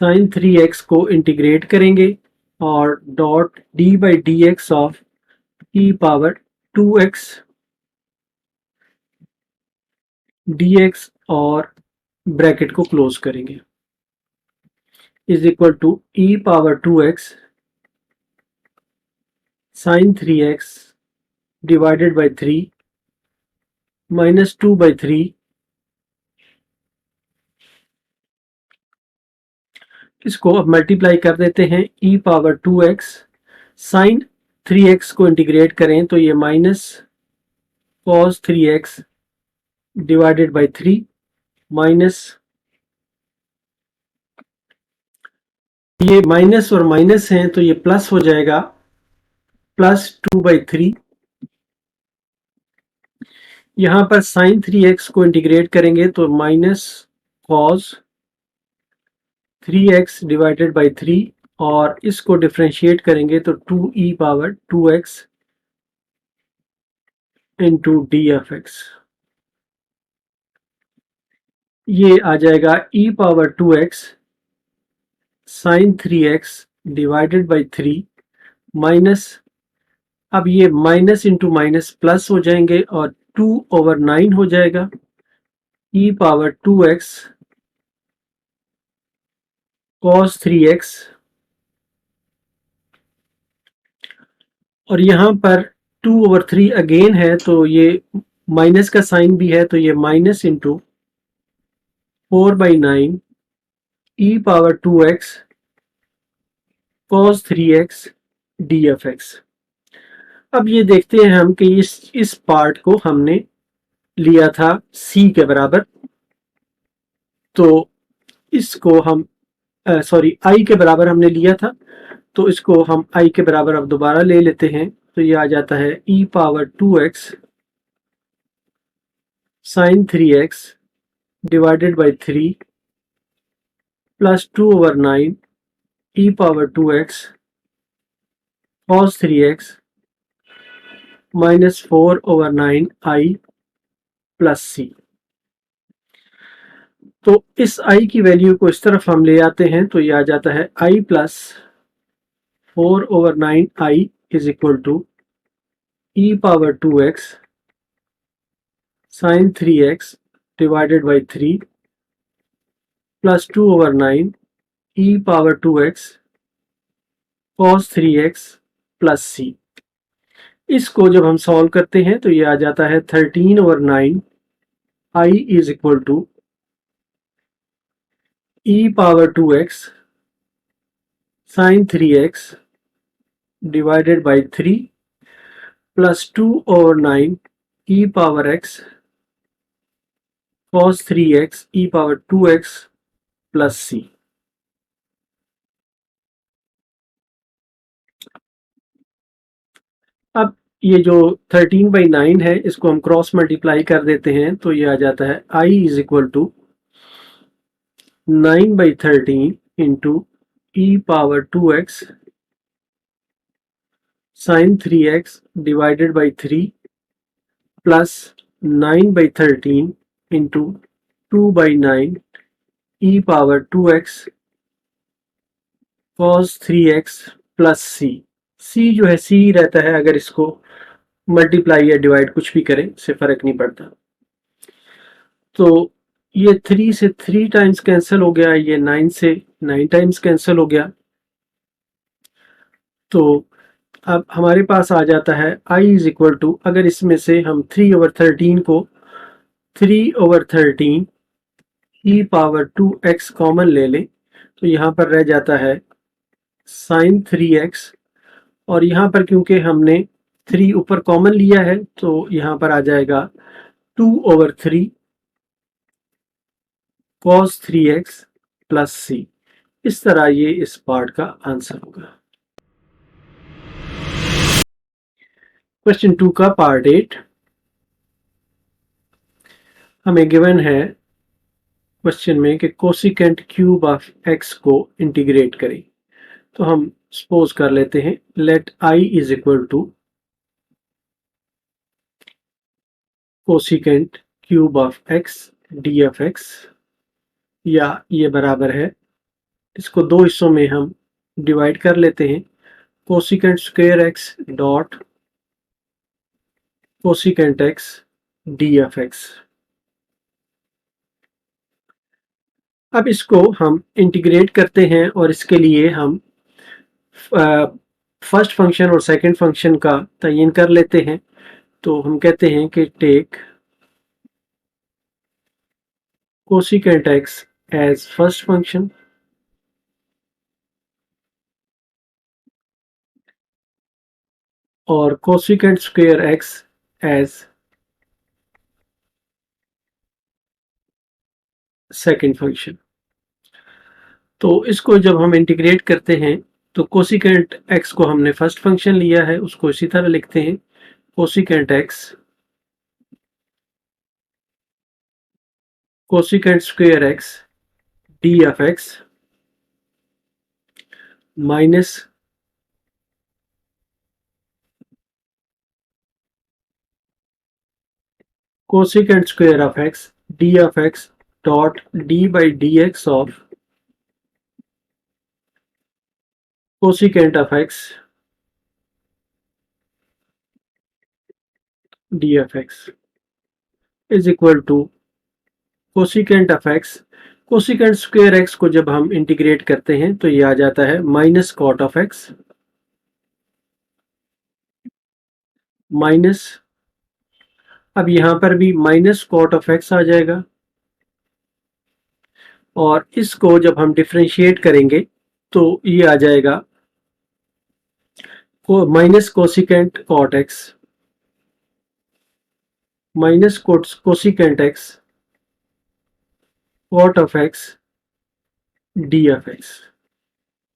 sine 3x को इंटीग्रेट करेंगे और dot d by d x of e power 2x dx और ब्रैकेट को क्लोज करेंगे is equal to e power 2x sine 3x divided by 3 minus 2/3 इसको अब multiply कर देते हैं e power 2x sine 3x को इंटीग्रेट करें तो ये minus cos 3x divided by 3 minus ये माइनस और माइनस हैं तो ये प्लस हो जाएगा प्लस 2/3 यहां पर साइन 3x को इंटीग्रेट करेंगे तो minus cos 3x divided by 3 और इसको डिफरेंशिएट करेंगे तो 2e power 2x into d f x ये आ जाएगा e power 2x sine 3x divided by 3 minus अब ये माइनस इंटू माइनस प्लस हो जाएंगे और 2/9 हो जाएगा e power 2x cos 3x और यहाँ पर 2/3 अगेन है तो ये माइनस का साइन भी है तो ये minus into 4/9 e power 2x cos 3x dfx अब ये देखते हैं हम कि इस पार्ट को हमने लिया था c के बराबर तो इसको हम सॉरी i के बराबर हमने लिया था तो इसको हम i के बराबर अब दोबारा ले लेते हैं तो ये आ जाता है e power 2x sine 3x divided by 3 plus 2/9 e power 2x cos 3x minus 4/9 i plus c तो इस i की वैल्यू को इस तरफ हम ले आते हैं तो ये आ जाता है i plus 4/9 i is equal to e power 2x sine 3x divided by 3 plus 2/9 e power 2x cos 3x plus c इसको जब हम सॉल्व करते हैं तो ये आ जाता है 13/9 i is equal to e power 2x sine 3x divided by 3 plus 2/9 e power x cos 3x e power 2x plus c अब ये जो 13/9 है इसको हम क्रॉस मल्टीप्लाई कर देते हैं तो ये आ जाता है i is equal to 9/13 into e power 2x sine 3x divided by 3 plus 9/13 into 2/9 e power 2x cos 3x plus c जो है c रहता है अगर इसको मल्टीप्लाई या डिवाइड कुछ भी करें इससे फर्क नहीं पड़ता तो ये 3 से 3 टाइम्स कैंसिल हो गया ये 9 से 9 टाइम्स कैंसिल हो गया तो अब हमारे पास आ जाता है i इज इक्वल टू अगर इसमें से हम 3/13 को 3/13 e पावर 2x कॉमन ले लें तो यहाँ पर रह जाता है साइन 3x और यहाँ पर क्योंकि हमने 3 ऊपर कॉमन लिया है तो यहाँ पर आ जाएगा 2/3 cos 3x प्लस c इस तरह ये इस पार्ट का आंसर होगा क्वेश्चन 2 का पार्ट 8 हमें गिवन है क्वेश्चन में कि कोसिकेंट क्यूब ऑफ x को इंटीग्रेट करें तो हम सपोज कर लेते हैं let i is equal to cosecant cube of x d f x या ये बराबर है इसको दो हिस्सों में हम डिवाइड कर लेते हैं, cosecant square x dot cosecant x d f x. अब इसको हम इंटीग्रेट करते हैं और इसके लिए हम फर्स्ट फंक्शन और सेकंड फंक्शन का तयन कर लेते हैं। तो हम कहते हैं कि take cosecant x as first function और cosecant square x as second function. तो इसको जब हम इंटीग्रेट करते हैं तो कोसिकेंट एक्स को हमने फर्स्ट फंक्शन लिया है, उसको इसी तरह लिखते हैं, cosecant x cosecant square x d f x minus cosecant square of x d of x dot d by dx of cosecant of x d of x is equal to cosecant of x। Cosecant square x को जब हम integrate करते हैं तो ये आ जाता है minus cot of x minus, अब यहां पर भी माइनस कॉट ऑफ एक्स आ जाएगा और इसको जब हम डिफरेंशिएट करेंगे तो ये आ जाएगा minus cosecant cot x minus cosecant x cot of x d of x,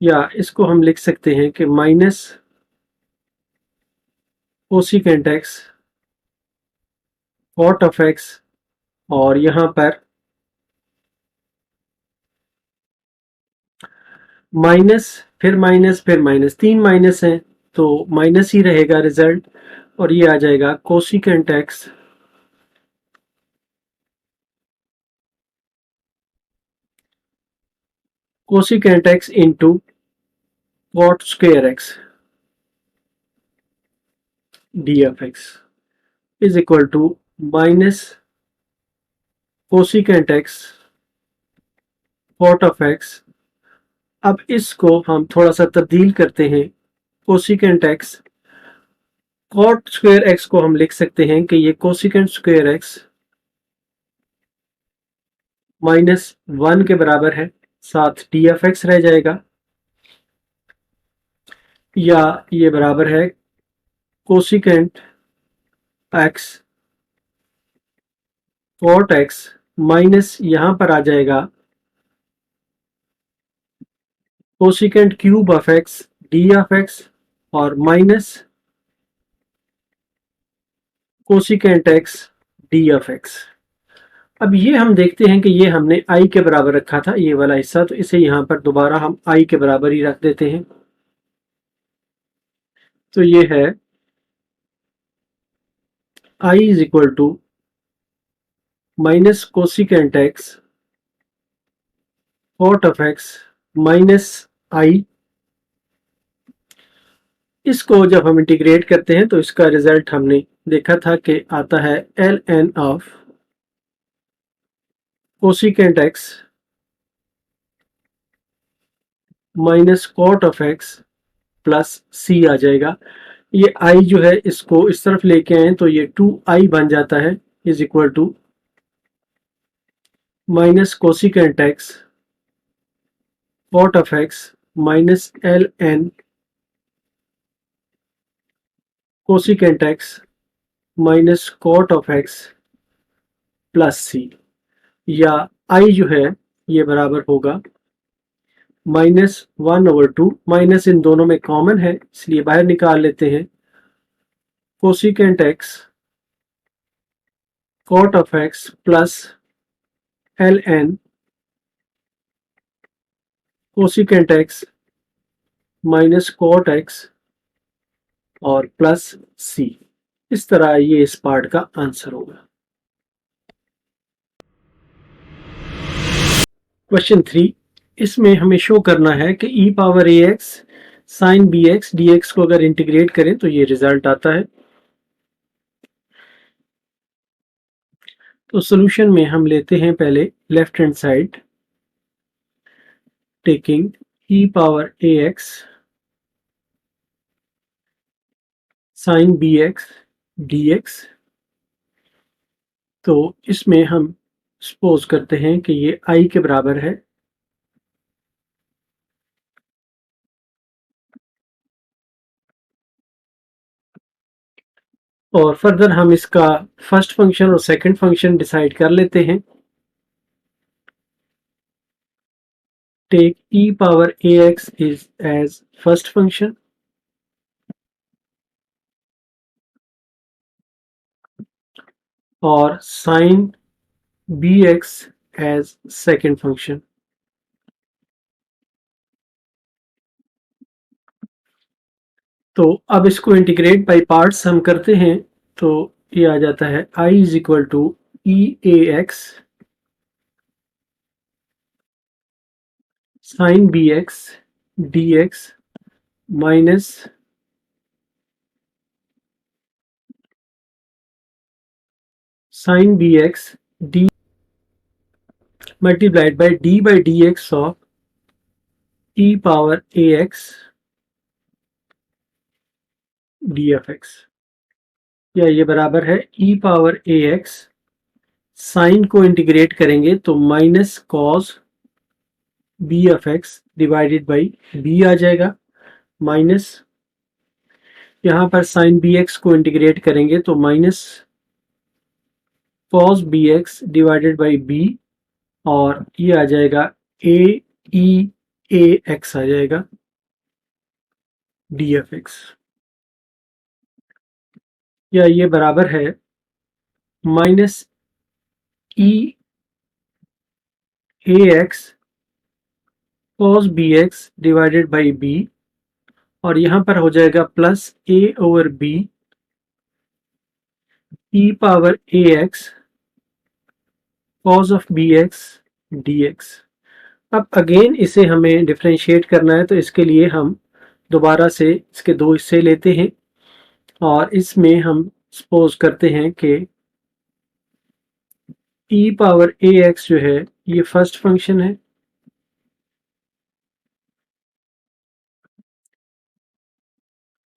या इसको हम लिख सकते हैं कि minus cosecant x cot of x और यहां पर माइनस फिर माइनस फिर माइनस, तीन माइनस हैं तो माइनस ही रहेगा रिजल्ट, और ये आ जाएगा cosecant x cosecant x into cot square x d of x is equal to minus cosecant x cot of x. अब इसको हम थोड़ा सा तब्दील करते हैं, cosecant x cot square x को हम लिख सकते हैं कि ये cosecant square x minus one के बराबर है, साथ डी एफ एक्स रह जाएगा, या ये बराबर है cosecant x cot x minus यहां पर आ जाएगा cosecant cube of x d of x और minus cosecant x d of x. अब ये हम देखते हैं कि ये हमने आई के बराबर रखा था ये वाला हिस्सा, तो इसे यहां पर दोबारा हम आई के बराबर ही रख देते हैं। तो ये है I is equal to minus cosecant x cot of x minus I. इसको जब हम इंटीग्रेट करते हैं तो इसका रिजल्ट हमने देखा था कि आता है l n of cosecant x minus cot of x plus c आ जाएगा। ये आई जो है इसको इस तरफ लेके आए तो ये 2i बन जाता है is equal to minus cosecant x cot of x minus l n cosecant x minus cot of x plus c, या आई जो है ये बराबर होगा minus one over two, minus इन दोनों में कॉमन है इसलिए बाहर निकाल लेते हैं, cosecant x cot of x plus l n cosecant x minus cot x और प्लस सी। इस तरह ये इस पार्ट का आंसर होगा। क्वेश्चन 3, इसमें हमें शो करना है कि ई पावर ए x sine B x d x को अगर इंटीग्रेट करें तो ये रिजल्ट आता है। तो सोल्यूशन में हम लेते हैं पहले left hand side, taking e power ए x sine B x d x. तो इसमें हम सपोज करते हैं कि ये आई के बराबर है। और फर्दर हम इसका फर्स्ट फंक्शन और सेकंड फंक्शन डिसाइड कर लेते हैं। Take e power A x is as first function और sine B x as second function. तो अब इसको इंटीग्रेट बाय पार्ट्स हम करते हैं। तो ये आ जाता है i is equal to e A x sine B x d x minus sine B x d multiplied by d x of e power A x d f x, या ये बराबर है ई पावर ए x. Sine को integrate करेंगे तो minus cos b f x divided by b आ जाएगा, minus यहाँ पर साइन बी एक्स को इंटीग्रेट करेंगे तो minus cos B x divided by b, और ये आ जाएगा ए ई ए एक्स आ जाएगा डी एफ एक्स, या ये बराबर है minus E A x cos B x divided by b, और यहां पर हो जाएगा plus a over b e power A x cos of b x d x. अब अगेन इसे हमें डिफ्रेंशिएट करना है, तो इसके लिए हम दोबारा से इसके दो हिस्से लेते हैं और इसमें हम सपोज करते हैं कि ई पावर ए एक्स जो है ये फर्स्ट फंक्शन है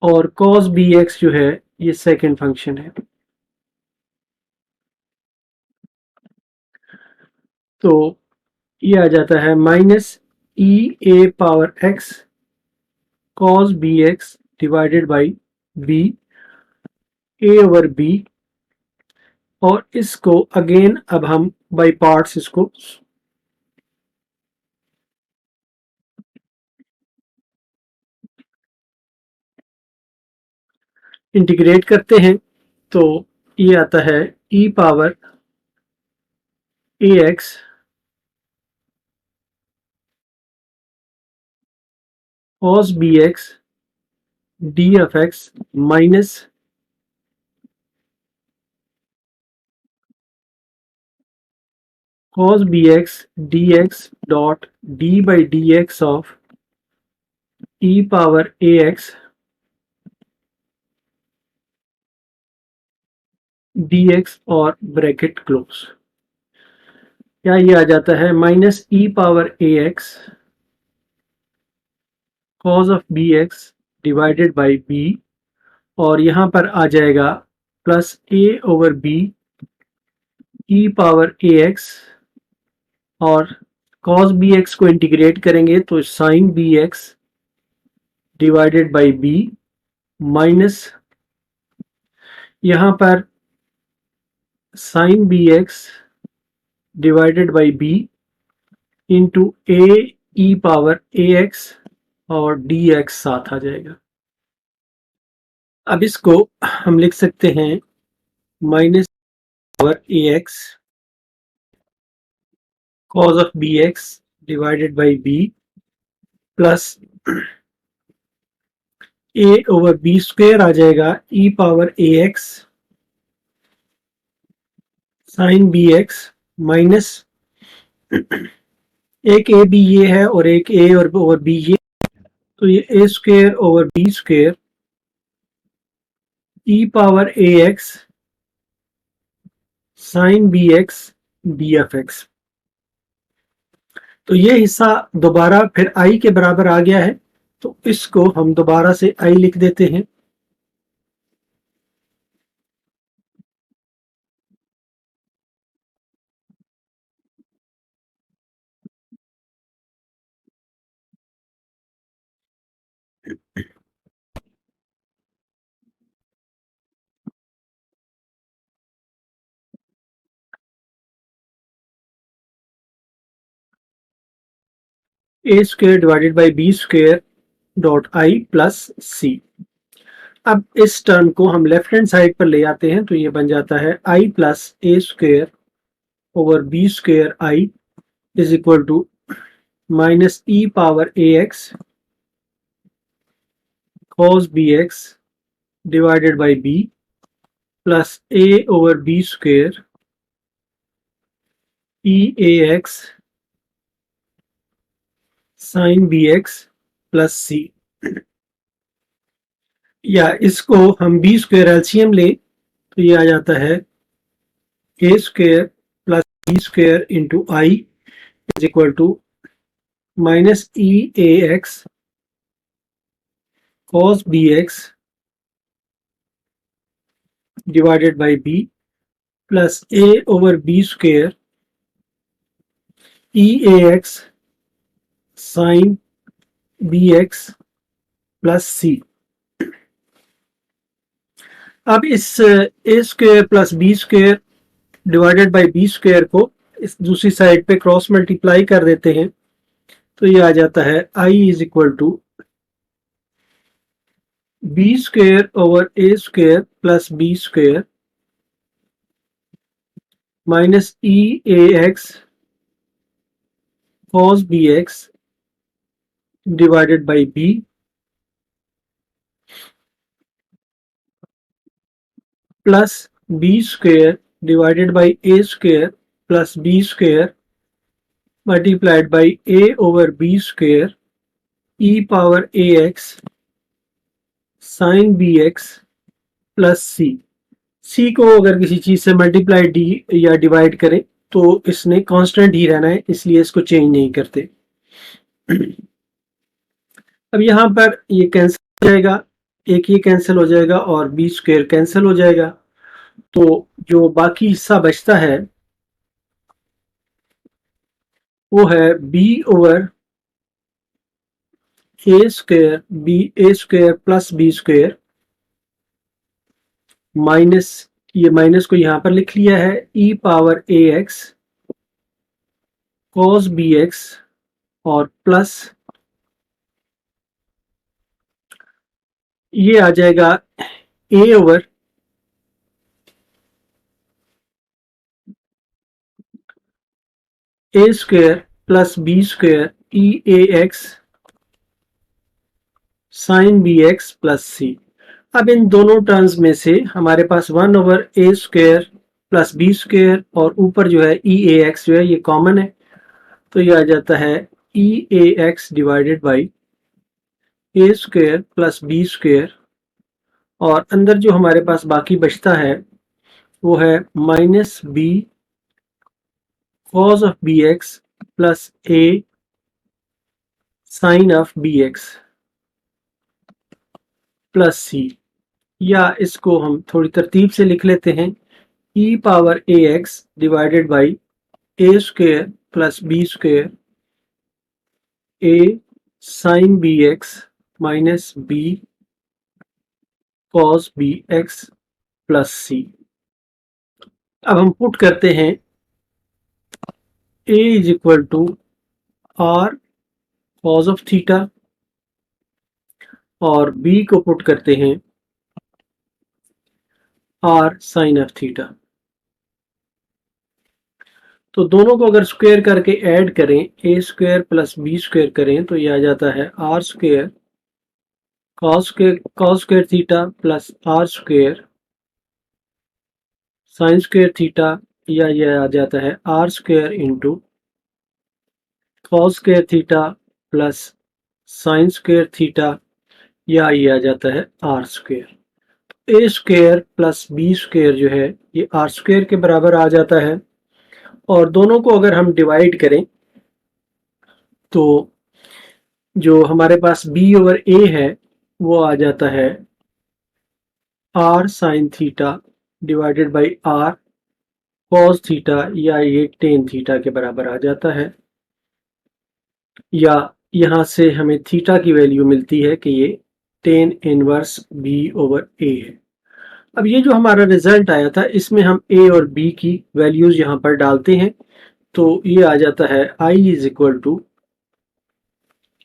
और कॉस बी एक्स जो है ये सेकंड फंक्शन है। तो ये आ जाता है minus E a power x cos B x divided by b a over b, और इसको अगेन अब हम बाई पार्ट्स इसको इंटीग्रेट करते हैं। तो ये आता है e power A x cos B x d f x minus cos bx dx dot d by dx of e power ax dx और ब्रैकेट क्लोज, या ये आ जाता है minus e power A x cos of b x divided by b, और यहाँ पर आ जाएगा plus a over b e power A x, और cos बी एक्स को इंटीग्रेट करेंगे तो sine B x divided by b, minus यहाँ पर sine B x divided by b into a e power A x और d x साथ आ जाएगा। अब इसको हम लिख सकते हैं minus power A x cos of b x divided by B plus a over b square आ जाएगा ई पावर ए x sine B x minus एक ए बी ये है और एक ए और बी ये, तो ये a square over B square E power A x sine B x d f x. तो ये हिस्सा दोबारा फिर आई के बराबर आ गया है, तो इसको हम दोबारा से आई लिख देते हैं। A square divided by b square dot I plus c. अब इस टर्म को हम लेफ्ट हैंड साइड पर ले आते हैं, तो ये बन जाता है I plus a square over B square I is equal to minus e power A x cos bx divided by b plus a over b square eax sin bx plus c। या इसको हम B square LCM ले, तो ये आ जाता है a square plus B square into I is equal to minus E A x cos B x divided by B plus a over B square e A x sine B x plus c. अब इस a square plus B square divided by b square को इस दूसरी side पे cross multiply कर देते हैं, तो ये आ जाता है I is equal to B square over A square plus B square minus E A x cos B x divided by B plus B square divided by A square plus B square multiplied by A over B square E power A x sine B x plus C. C को अगर किसी चीज से multiply D या divide करें तो इसने constant ही रहना है, इसलिए इसको चेंज नहीं करते। अब यहाँ पर ये कैंसिल हो जाएगा, एक ये कैंसिल हो जाएगा और बी स्क्वेयर कैंसिल हो जाएगा, तो जो बाकी हिस्सा बचता है वो है बी ओवर ए square plus B square minus, ये माइनस को यहां पर लिख लिया है ई पावर ए एक्स कॉस बी एक्स और प्लस ये आ जाएगा a over A square plus B square e A x sine B x plus c. अब इन दोनों टर्म्स में से हमारे पास 1 ओवर ए स्क्वेयर प्लस बी स्क्वेयर और ऊपर जो है ई ए एक्स जो है ये कॉमन है, तो ये आ जाता है e A x divided by A square plus B square और अंदर जो हमारे पास बाकी बचता है वो है minus b cos of b x plus a sine of b x plus c. या इसको हम थोड़ी तरतीब से लिख लेते हैं e power A x divided by A square plus B square a sine B x minus b cos B x plus c. अब हम पुट करते हैं a is equal to r cos of theta और b को put करते हैं are sign of theta. तो दोनों को अगर स्क्वायर करके ऐड करें, a square plus b square करें, तो ये आ जाता है r square cos square theta plus r square sine square theta, या ये आ जाता है r square into cos square theta plus sine square theta, या ये आ जाता है r square. A square plus b square जो है ये आर स्क्वायर के बराबर आ जाता है, और दोनों को अगर हम डिवाइड करें तो जो हमारे पास बी ओवर ए है वो आ जाता है r sine theta divided by r cos theta, या ये टेन थीटा के बराबर आ जाता है, या यहाँ से हमें थीटा की वैल्यू मिलती है कि ये टेन इनवर्स बी ओवर ए है। अब ये जो हमारा रिजल्ट आया था इसमें हम ए और बी की वैल्यूज यहाँ पर डालते हैं, तो ये आ जाता है I is equal to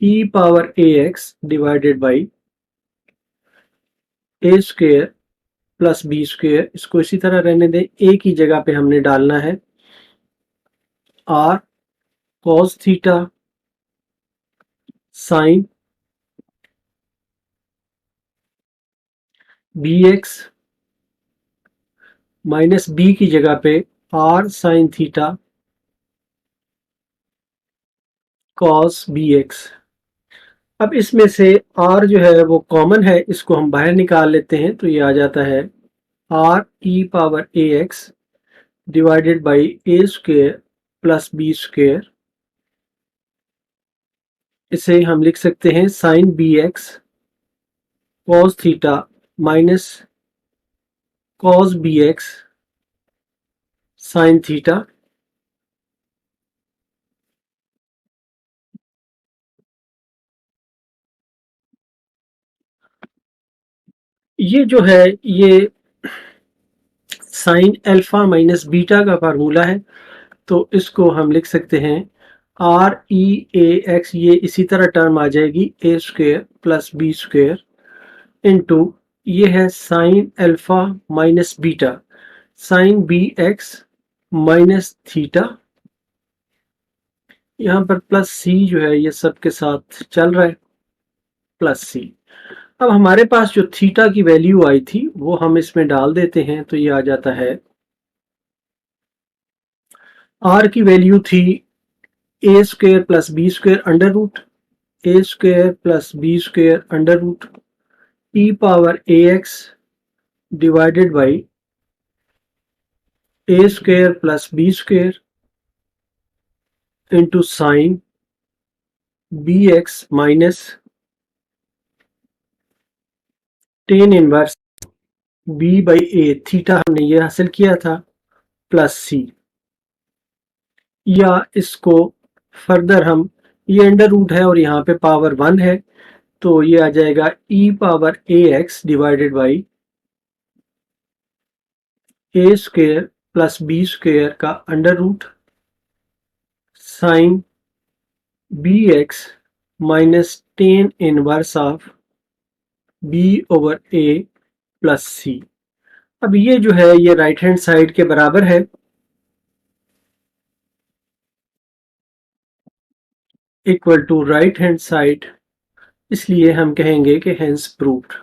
e power A x divided by A square plus B square. इसको इसी तरह रहने दें, ए की जगह पे हमने डालना है r cos theta sine B x, minus b की जगह पे r sine theta cos B x. अब इसमें से r जो है वो कॉमन है, इसको हम बाहर निकाल लेते हैं, तो ये आ जाता है r e power A x divided by A square plus B square. इसे हम लिख सकते हैं sine B x cos theta minus cos B x sine theta. ये जो है ये साइन अल्फा माइनस बीटा का फार्मूला है, तो इसको हम लिख सकते हैं आर ई ए एक्स, ये इसी तरह टर्म आ जाएगी a square plus B square into ये है sine alpha minus beta sine B x minus theta. यहाँ पर प्लस सी जो है ये सबके साथ चल रहा है, प्लस सी। अब हमारे पास जो थीटा की वैल्यू आई थी वो हम इसमें डाल देते हैं, तो ये आ जाता है आर की वैल्यू थी a square plus B square under root a square plus B square under root e power A x divided by A square plus B square into sine B x minus tan inverse b by a, theta हमने ये हासिल किया था, plus c. या इसको further हम, ये under root है और यहाँ पे पावर 1 है, तो ये आ जाएगा e power A x divided by A square plus B square का under root sine B x minus tan inverse of b over a plus c. अब ये जो है ये राइट हैंड साइड के बराबर है, equal to right hand side, इसलिए हम कहेंगे कि हेंस प्रूव्ड।